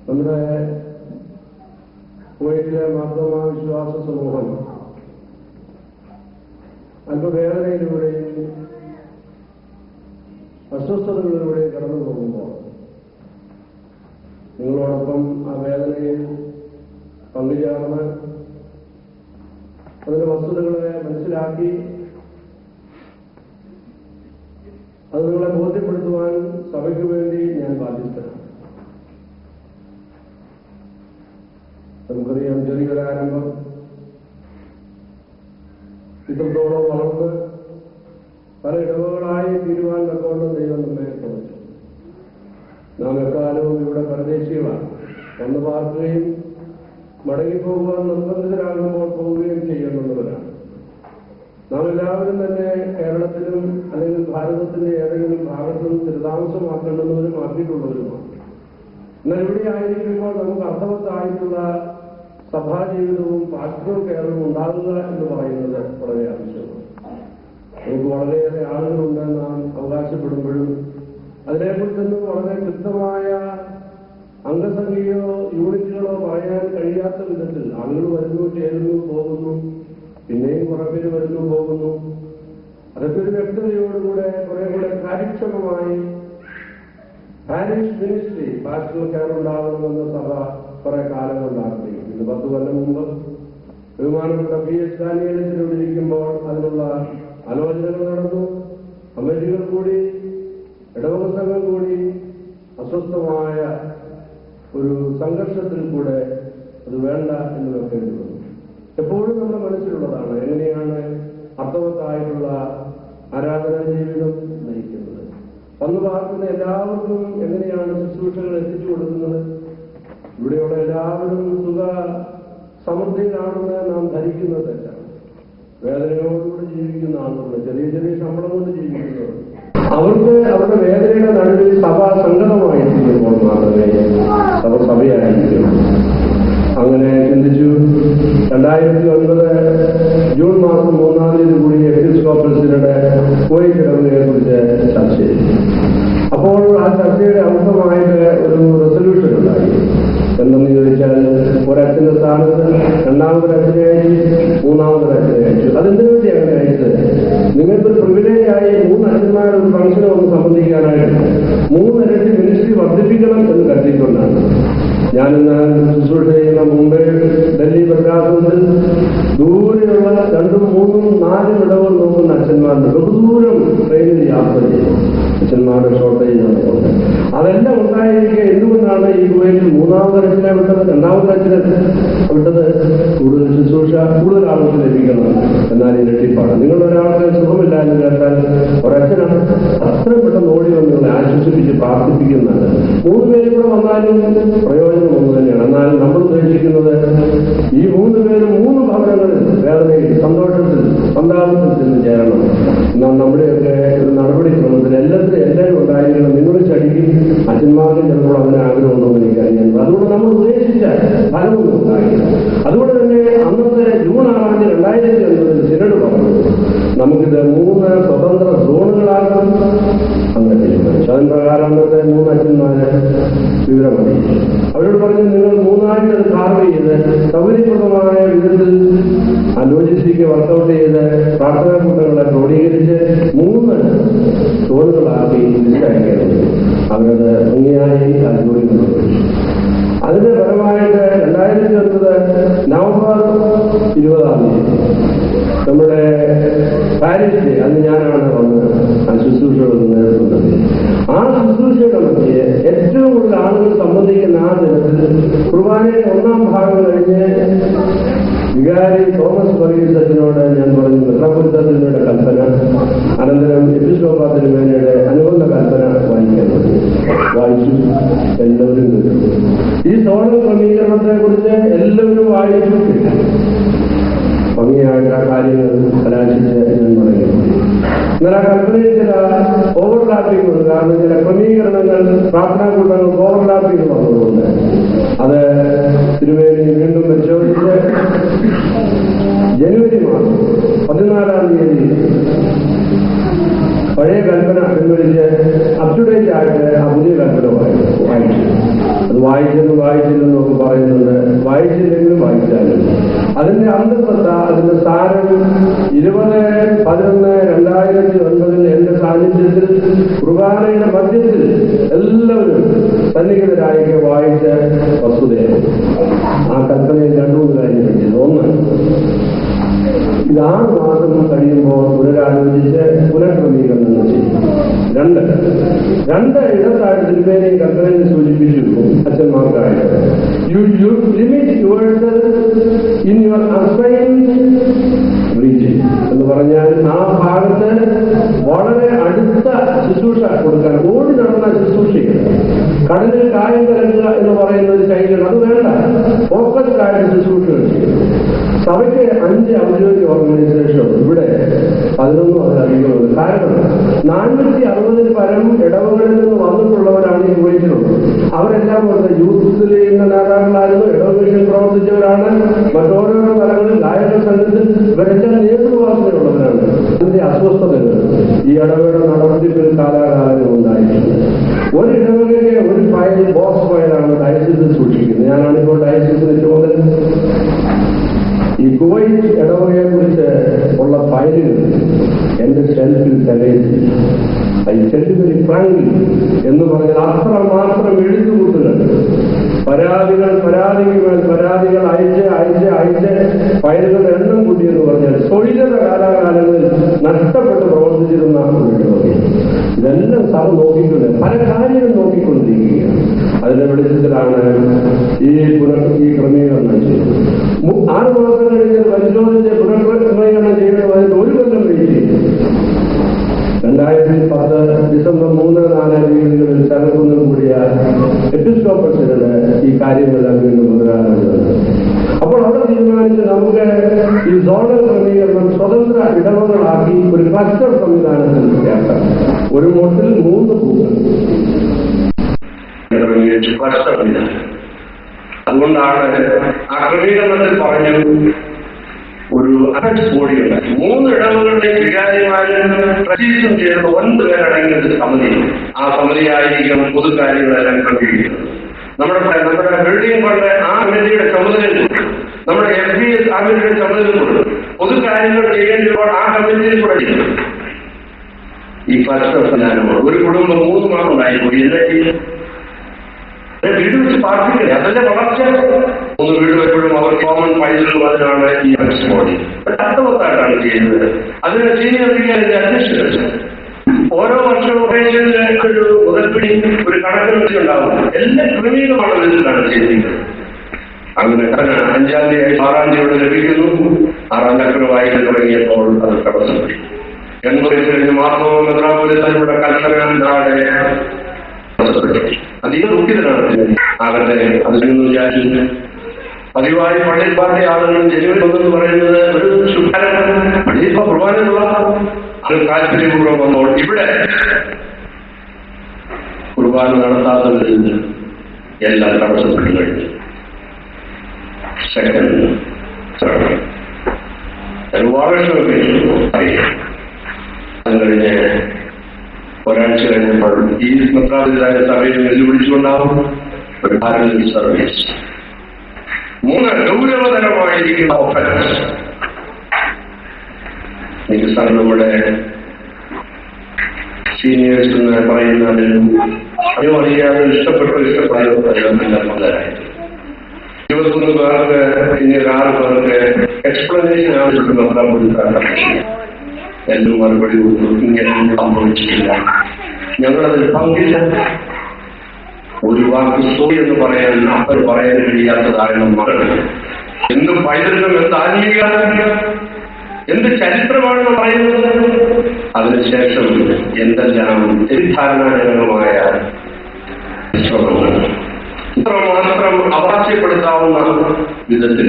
നമ്മുടെ കുവൈറ്റിലെ മാർത്തോമ വിശ്വാസ സമൂഹം അല്പവേദനയിലൂടെയും അസ്വസ്ഥതകളിലൂടെയും കടന്നു പോകുമ്പോൾ നിങ്ങളോടൊപ്പം ആ വേദനയിൽ പങ്കുചേർന്ന് അതിന്റെ വസ്തുതകളെ മനസ്സിലാക്കി അത് നിങ്ങളെ ബോധ്യപ്പെടുത്തുവാൻ സഭയ്ക്ക് വേണ്ടി ഞാൻ ബാധ്യസ്ഥനാണ്. നമുക്കറിയാം, ചെറിയൊരാരംഭം ഇത്രത്തോളം വളർന്ന് പല ഇടവുകളായി തീരുവാൻ തക്കവണ്ണം ദൈവം നമ്മെ തുറച്ചു. നാം എക്കാലവും ഇവിടെ പരദേശികളാണ്. വന്നു പാർക്കുകയും മടങ്ങിപ്പോകുവാൻ നിർബന്ധിതരാകുമ്പോൾ പോവുകയും ചെയ്യുന്നവരാണ്. നാം എല്ലാവരും തന്നെ കേരളത്തിലും അല്ലെങ്കിൽ ഭാരതത്തിന്റെ ഏതെങ്കിലും ഭാഗത്തും സ്ഥിരതാമസമാക്കേണ്ടുന്നവരും ആക്കിയിട്ടുള്ളവരുമാണ്. എന്നാൽ ഇവിടെ ആയിരിക്കുമ്പോൾ നമുക്ക് അർത്ഥവത്തായിട്ടുള്ള സഭാജീവിതവും പാസ്റ്ററൽ കെയറും ഉണ്ടാകുക എന്ന് പറയുന്നത് വളരെ ആവശ്യമാണ്. നമുക്ക് വളരെയേറെ ആളുകളുണ്ട് നാം അവകാശപ്പെടുമ്പോഴും അതിനെക്കുറിച്ചൊന്നും വളരെ കൃത്യമായ അംഗസംഖ്യയോ യൂണിറ്റുകളോ പറയാൻ കഴിയാത്ത വിധത്തിൽ ആളുകൾ വരുന്നു, ചേരുന്നു, പോകുന്നു, പിന്നെയും കുറെ പേര് വരുന്നു, പോകുന്നു. അതൊക്കെ ഒരു വ്യക്തതയോടുകൂടെ കുറെ കൂടെ കാര്യക്ഷമമായി പാരിഷ് മിനിസ്ട്രി പാസ്റ്ററൽ കെയർ ഉണ്ടാകണമെന്ന് സഭ കുറെ കാലം കൊണ്ട് ആഗ്രഹിക്കുന്നു. 10 കൊല്ലം മുമ്പ് ബഹുമാനപ്പെട്ട PS ഡാനിയേലിനോടിരിക്കുമ്പോൾ അതിനുള്ള ആലോചനകൾ നടന്നു. കമ്മിറ്റികൾ കൂടി, ഇടവക സംഘം കൂടി അസ്വസ്ഥമായ ഒരു സംഘർഷത്തിൽ കൂടെ അത് വേണ്ട എന്ന് വെക്കേണ്ടി വന്നു. എപ്പോഴും നമ്മുടെ മനസ്സിലുള്ളതാണ് എങ്ങനെയാണ് അർത്ഥവത്തായിട്ടുള്ള ആരാധനാ ജീവിതം നയിക്കുന്നത്. വന്നു പാർക്കുന്ന എല്ലാവർക്കും എങ്ങനെയാണ് ശുശ്രൂഷകൾ എത്തിച്ചു കൊടുക്കുന്നത്. ഇവിടെയുള്ള എല്ലാവരും സുഖ സമൃദ്ധിയിലാണെന്ന് നാം ധരിക്കുന്നത് തെറ്റാണ്. വേദനയോടുകൂടി ജീവിക്കുന്ന ആളുകൾ, ചെറിയ ചെറിയ ശമ്പളം കൊണ്ട് ജീവിക്കുന്നവർ, അവർക്ക് അവരുടെ വേദനയുടെ നടുവിൽ സഭ സംഗതമായിരിക്കുമ്പോൾ മാത്രമേ സഭ സഭയായിരിക്കും. അങ്ങനെ ചിന്തിച്ചു. 2009 ജൂൺ മാസം 3-ാം തീയതി കൂടി എപ്പിസ്കോപ്പൽസിനുടെ കുവൈറ്റ് ഇടവകയെ കുറിച്ച് ചർച്ച ചെയ്തു. അപ്പോൾ ആ ചർച്ചയുടെ അംശമായിട്ട് ഒരു റെസൊല്യൂഷൻ ഉണ്ടായി. എന്തെന്ന് ചോദിച്ചാൽ, ഒരച്ഛന്റെ സ്ഥാനത്ത് രണ്ടാമതൊരച്ഛനെ അയച്ചു, മൂന്നാമതൊരച്ഛനെ അയച്ചു. അതെന്തിനു വേണ്ടി അങ്ങനെ അയച്ചത്? നിങ്ങൾക്ക് പ്രിവിലേജായി 3 അച്ഛന്മാരുടെ ഒരു ഫംഗ്ഷനെ ഒന്ന് സംബന്ധിക്കാനായിട്ട് 3 ഇരട്ടി മിനിസ്ട്രി വർദ്ധിപ്പിക്കണം എന്ന് കരുതിക്കൊണ്ടാണ്. ഞാനിന്ന് ശുശ്രൂഷ ചെയ്യുന്ന മുംബൈ, ഡൽഹി, പ്രകാശത്തിൽ ദൂരെയുള്ള 2, 3, 4 ഇടവുകൾ നോക്കുന്ന അച്ഛന്മാരുടെ ബഹുദൂരം ട്രെയിനിൽ യാത്ര ചെയ്യും. അച്ഛന്മാരുടെ ഷോർട്ടേജ് നടക്കുന്നത് അതെല്ലാം ഉണ്ടായിരിക്കെ എന്തുകൊണ്ടാണ് ഈ കുവൈറ്റിൽ 3ാമത് അച്ഛനെ വിട്ടത്, 2ാമത് അച്ഛനെ വിട്ടത്? കൂടുതൽ ശുശ്രൂഷ, കൂടുതൽ ആളുകൾ ലഭിക്കണം. എന്നാൽ ഇരട്ടിപ്പാണ്. നിങ്ങളൊരാൾക്ക് സുഖമില്ല എന്ന് കേട്ടാൽ ഒരച്ഛനാണ് അത്രയും പെട്ടെന്ന് ഓടി വന്ന് നിങ്ങളെ ആശ്വസിപ്പിച്ച് പ്രാർത്ഥിപ്പിക്കുന്നതാണ്. 3 പേരും കൂടെ വന്നാലും പ്രയോജനം ഒന്ന് തന്നെയാണ്. എന്നാൽ നമ്മൾ ഉദ്ദേശിക്കുന്നത് ഈ 3 പേരും 3 ഭവനങ്ങളിൽ വേദനയിൽ, സന്തോഷത്തിൽ, സന്താപത്തിൽ ചെന്ന് ചേരണം. എന്നാൽ നമ്മുടെയൊക്കെ ഒരു നടപടിക്രമത്തിൽ എല്ലാവരും ഉണ്ടായിരിക്കണം. നിങ്ങളും ചടിക്കും, അച്ഛന്മാർക്കും ചിലപ്പോൾ അതിന് ആഗ്രഹമുണ്ടോ എന്ന് എനിക്കറിയാം. അതുകൊണ്ട് നമ്മൾ ഉദ്ദേശിച്ച ഫലമൊന്നും ഉണ്ടായില്ല. അതുകൊണ്ട് തന്നെ അന്നത്തെ ജൂൺ 6-ാം തീയതി 2009 സിനഡ് പറഞ്ഞു, നമുക്കിത് 3 സ്വതന്ത്ര സോണുകളാകാം. അങ്ങനെ തീരുമാനിച്ചു. അതിന് പ്രകാരം അന്നത്തെ 3 അച്ഛന്മാരെ വിവരമറിയിച്ചു. അവരോട് പറഞ്ഞു, നിങ്ങൾ 3ആയിട്ട് അത് കാർവ് ചെയ്ത് സൗകര്യപ്രദമായ വിധത്തിൽ ആ ലോജിസ്റ്റിക് വർക്കൗട്ട് ചെയ്ത് പ്രാർത്ഥനാ കൂട്ടങ്ങളെ ക്രോഡീകരിച്ച് 3 സോണുകളാക്കി തിരിച്ചയക്കുന്നത്. അവരത് ഭംഗിയായി ആ ജോലി നിർവഹിച്ചു. അതിന്റെ ഫലമായിട്ട് 2009 നവംബർ 20-ാം തീയതി നമ്മുടെ പാരീസിൽ, അന്ന് ഞാനാണ് വന്ന് ആ ശുശ്രൂഷകൾക്ക് നേതൃത്വം നൽകിയത്. ആ ശുശ്രൂഷയുടെ മധ്യേ ഏറ്റവും കൂടുതൽ ആളുകൾ സംബന്ധിക്കുന്ന ആ ദിനത്തിൽ കുർബാനയുടെ 1-ാം ഭാഗം കഴിഞ്ഞ് വികാരി തോമസ് വർഗീസ് അച്ഛനോട് ഞാൻ പറഞ്ഞു, മെത്രാപ്പൊലീത്തത്തിനുടെ കൽപ്പന, അനന്തരം എപ്പിസ്കോപ്പ തിരുമേനിയുടെ അനുബന്ധ കൽപ്പന വായിക്കാൻ പറഞ്ഞു. വായിച്ചു. എല്ലാവരും കേട്ടു. ഈ സോണൽ ക്രമീകരണത്തെ കുറിച്ച് എല്ലാവരും വായിച്ചു. ഭംഗിയായിട്ട് ആ കാര്യങ്ങൾ കലാശിച്ച് ഞാൻ പറയുന്നു. എന്നാൽ ആ കൽപ്പനയിൽ ചില ഓവർലാപ്പിംഗ് ഉണ്ട്. കാരണം ചില ക്രമീകരണങ്ങൾ, പ്രാർത്ഥനാ കൂട്ടങ്ങൾ ഓവർലാപ്പിംഗ് വന്നതുകൊണ്ട് അത് തിരുവേദി വീണ്ടും പരിശോധിച്ച് ജനുവരി മാസം 14-ാം തീയതി പഴയ കൽപ്പന പിൻവലിച്ച് അപ് ടു ഡേറ്റ് ആയിട്ട് ആ പുതിയ കൽപ്പന വായിച്ചു. അത് വായിച്ചില്ലെന്നൊക്കെ പറയുന്നുണ്ട്. വായിച്ചില്ലെങ്കിലും വായിച്ചാലും അതിന്റെ അന്തസത്ത, അതിന്റെ സാരം 20/11/2009 എന്റെ സാന്നിധ്യത്തിൽ കുർബാനയുടെ മധ്യത്തിൽ എല്ലാവരും സന്നിഹിതരായി വായിച്ച വസ്തുതയാണ്. ആ കൽപ്പനയിൽ 2-3 കാര്യം പറ്റിയത്. ഒന്ന്, ഇത് 6 മാസം കഴിയുമ്പോൾ പുനരാലോചിച്ച് പുനഃക്രമീകരണം ചെയ്യും. 2 ഇടത്തായിട്ട് തിരുമേനി കൽപ്പനയിൽ സൂചിപ്പിച്ചു അച്ഛന്മാർക്കായിട്ട്. You limit yourself in your assigned region എന്ന് പറഞ്ഞാൽ ആ ഭാഗത്ത് വളരെ അടുത്ത ശുശ്രൂഷ കൊടുക്കാൻ, ഓടി നടന്ന ശുശ്രൂഷിക്കുക. കടലിൽ കായം കലക്കുക എന്ന് പറയുന്ന ഒരു ശൈലിയാണ്. അത് വേണ്ട, ഫോക്കസ്ഡായിട്ട് ശുശ്രൂഷകൾ ചെയ്യുക. സഭയ്ക്ക് 5 ഔദ്യോഗിക ഓർഗനൈസേഷൻ ഇവിടെ 11 അതിലധികമുണ്ട്. കാരണം 460 പരം ഇടവകളിൽ നിന്ന് വന്നിട്ടുള്ളവരാണ് ഈ കുവൈറ്റിലുള്ളത്. അവരെല്ലാം പറഞ്ഞ യൂത്ത് ലീഗിന്റെ നേതാക്കളായിരുന്നു, ഇടവകയിൽ പ്രവർത്തിച്ചവരാണ്, മറ്റോരോരോ തലങ്ങളിൽ ഗായക സംഘത്തിൽ ഇവരെല്ലാം നേതൃത്വത്തിലുള്ളവരാണ്. അതിന്റെ അസ്വസ്ഥതകൾ ഈ ഇടവകയുടെ നടത്തിപ്പിൽ കാലാകാലം ഉണ്ടായിട്ടുണ്ട്. ഒരു ഇടവകയിലെ ഒരു ഫയൽ ബോക്സ് ഫയലാണ് ഡയസിസിൽ സൂക്ഷിക്കുന്നത്. ഞാനാണിപ്പോൾ ഡയസിസിന്റെ ചുമതല. ഈ കുവൈറ്റ് ഇടവകയെ കുറിച്ച് ഉള്ള ഫയലുകൾ എന്റെ ഷെൽഫിൽ തെളിയിച്ചു. വെരി ഫ്രാങ്ക്ലി എന്ന് പറഞ്ഞാൽ അത്രമാത്രം എഴുത്തുകൂട്ടുകൾ, പരാതികൾ അയച്ച് ഫയലുകളുടെ എണ്ണം കൂട്ടിയെന്ന് പറഞ്ഞാൽ തൊഴിലത കാലാകാലങ്ങളിൽ നഷ്ടപ്പെട്ട് പ്രവർത്തിച്ചിരുന്ന ഇതെല്ലാം സഭ നോക്കിക്കൊണ്ട് പല കാര്യങ്ങൾ നോക്കിക്കൊണ്ടിരിക്കുകയാണ്. അതിന്റെ വെളിച്ചത്തിലാണ് ഈ ക്രമീകരണം ചെയ്തത്. 6 മാസം കഴിഞ്ഞ് പരിശോധിച്ച് പുനഃക്രമീകരണം ചെയ്യുന്നത് അതിന് 1 കൊല്ലം വെയിറ്റ് ചെയ്തു. 2010 ഡിസംബർ 3-4 സ്ഥലത്തൊന്നും കൂടിയ എപ്പിസ്കോപ്പസിന് ഈ കാര്യങ്ങളെല്ലാം വീണ്ടും മുതലാകുന്നത്. അപ്പോൾ അവിടെ തീരുമാനിച്ച് നമുക്ക് ഈ സോണൽ ക്രമീകരണം സ്വതന്ത്ര ഇടവകളാക്കി ഒരു ക്ലസ്റ്റർ സംവിധാനത്തിൽ ചേർക്കാം. ഒരു മോട്ടിൽ 3 കൂട്ടം ക്ലസ്റ്റർ. അതുകൊണ്ടാണ് ആ ക്രമീകരണത്തിൽ പറഞ്ഞത് ഒരു അഫക്ട്സ് ബോഡിയുണ്ട്. 3 ഇടവകളുടെയും വികാരിമാരും പ്രതീക്ഷം ചേർന്ന് 9 പേരടങ്ങിയ ഒരു സമിതി. ആ സമിതിയായിരിക്കും പൊതുകാര്യങ്ങളെല്ലാം ക്രമീകരിക്കുന്നത്. നമ്മുടെ ബിൽഡിംഗ് ഫണ്ട് ആ കമ്മിറ്റിയുടെ ചുമതലയിൽ കൊടുക്കും. നമ്മുടെ FBS ആ കമ്മിറ്റിയുടെ ചുമതലയിൽ കൊടുക്കും. പൊതുകാര്യങ്ങൾ ചെയ്യേണ്ടപ്പോൾ ആ കമ്മിറ്റിയിൽ കൂടെ ചെയ്യും. ഈ ക്ലസ്റ്റർ സംവിധാനമാണ്. ഒരു കുടുംബം 3 മാസം ഉണ്ടായിപ്പോയി. വീട് വെച്ച് പാർട്ടിക്കില്ല, അതിന്റെ വളർച്ച. 3 വീട് വെപ്പോഴും അവർ കോമൺ ഫൈലുകൾ അതിനാണ് ഈ അഫക്ട്സ് ബോഡി. അർത്ഥവത്തായിട്ടാണ് ചെയ്യുന്നത്. അതിനെ ചെയ്യുന്നതിന്റെ അധ്യക്ഷത ഓരോ വർഷവും ഒരു മുതൽപ്പിടി, ഒരു കണക്കെടുപ്പ് ഉണ്ടാവും. എല്ലാം ക്രമീകരണമാണ് ഇതിലാണ് ചെയ്യുന്നത്. അങ്ങനെ 5-ാം തീയതി 6-ാം തീയതി ലഭിക്കുന്നു. 6-ാം ചക്രം വായിക്കാൻ തുടങ്ങിയപ്പോൾ അത് തടസ്സപ്പെട്ടു. 80 കഴിഞ്ഞ് മാസവും മെത്രാപ്പൊലീത്തയുടെ കൽപ്പനാടെ അധികം ദുഃഖിതനാണ്. ആകട്ടെ അതിൽ വിചാരിച്ചു പതിവായി പള്ളിയിൽ പാർട്ടി ആളുകൾ ജനുവരി 1 എന്ന് പറയുന്നത് ഒരു ശുഭാരംഭം. പള്ളിയിൽ കുർബാനയുള്ള അത് താല്പര്യപൂർവ്വം വന്നപ്പോൾ ഇവിടെ കുർബാന നടത്താത്തതിൽ എല്ലാം തടസ്സപ്പെട്ടു കഴിഞ്ഞു. സെക്കൻഡ് ഒരുപാട് അറിയാം. അത് കഴിഞ്ഞ് ഒരാഴ്ച കഴിഞ്ഞപ്പോൾ ഈ മെത്രാപ്പൊലീത്തായ സഭയിൽ വെല്ലുവിളിച്ചുകൊണ്ടാവും ഒരു പാരലൽ സർവീസ്. 3 ഗൗരവതരമായിരിക്കുന്ന ഓഫൻസ്. നമ്മുടെ സീനിയേഴ്സ് എന്ന് പറയുന്നതിൽ അറിയാതെ ഇഷ്ടപ്പെടാതെ 21 പേർക്ക് ഇനി 6 പേർക്ക് എക്സ്പ്ലനേഷൻ ആവശ്യപ്പെട്ടു. മെത്രാപ്പൊലീത്ത എല്ലാം മറുപടി ഇങ്ങനെ സംഭവിച്ചിട്ടില്ല, ഞങ്ങളതിൽ പങ്കില്ല. ഒരു വാക്ക് സോറി എന്ന് പറയാൻ അവർ പറയാൻ കഴിയാത്തതായ നമ്മൾ എന്ത് പൈതൃകം, എന്ത് ആത്മീയ, എന്ത് ചരിത്രമാണെന്ന് പറയുന്നത്. അതിനുശേഷം എന്തെല്ലാം തെറ്റിദ്ധാരണാജനകമായ ശ്രമങ്ങൾ ഇത്രമാത്രം അവകാശപ്പെടുത്താവുന്ന വിധത്തിൽ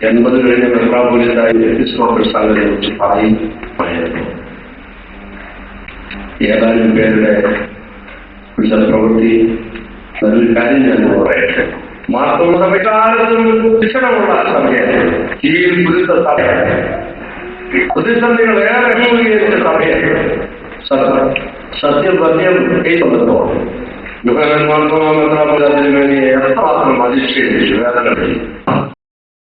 80 കഴിഞ്ഞ മെത്രാപ്പൊലീത്തായ എപ്പിസ്കോപ്പൽ സംഘത്തെ കുറിച്ച് പറയുന്നു. ഏതാനും പേരുടെ പ്രവൃത്തി നല്ലൊരു കാര്യം ഞാൻ പറയട്ടെ. മാർത്തോമസഭക്കാലത്തും ശിക്ഷണമുള്ള സഭയാണ്. ഈ പുരുഷ സഭയാണ്. പ്രതിസന്ധികൾ ഏറെ അഭിമുഖീകരിച്ച സഭയാണ്. സത്യം കേൾക്കുന്നതോ യുഗന്മാർത്തോമെന്ന ഏറെ മജിസ്ട്രേറ്റ് വേറെ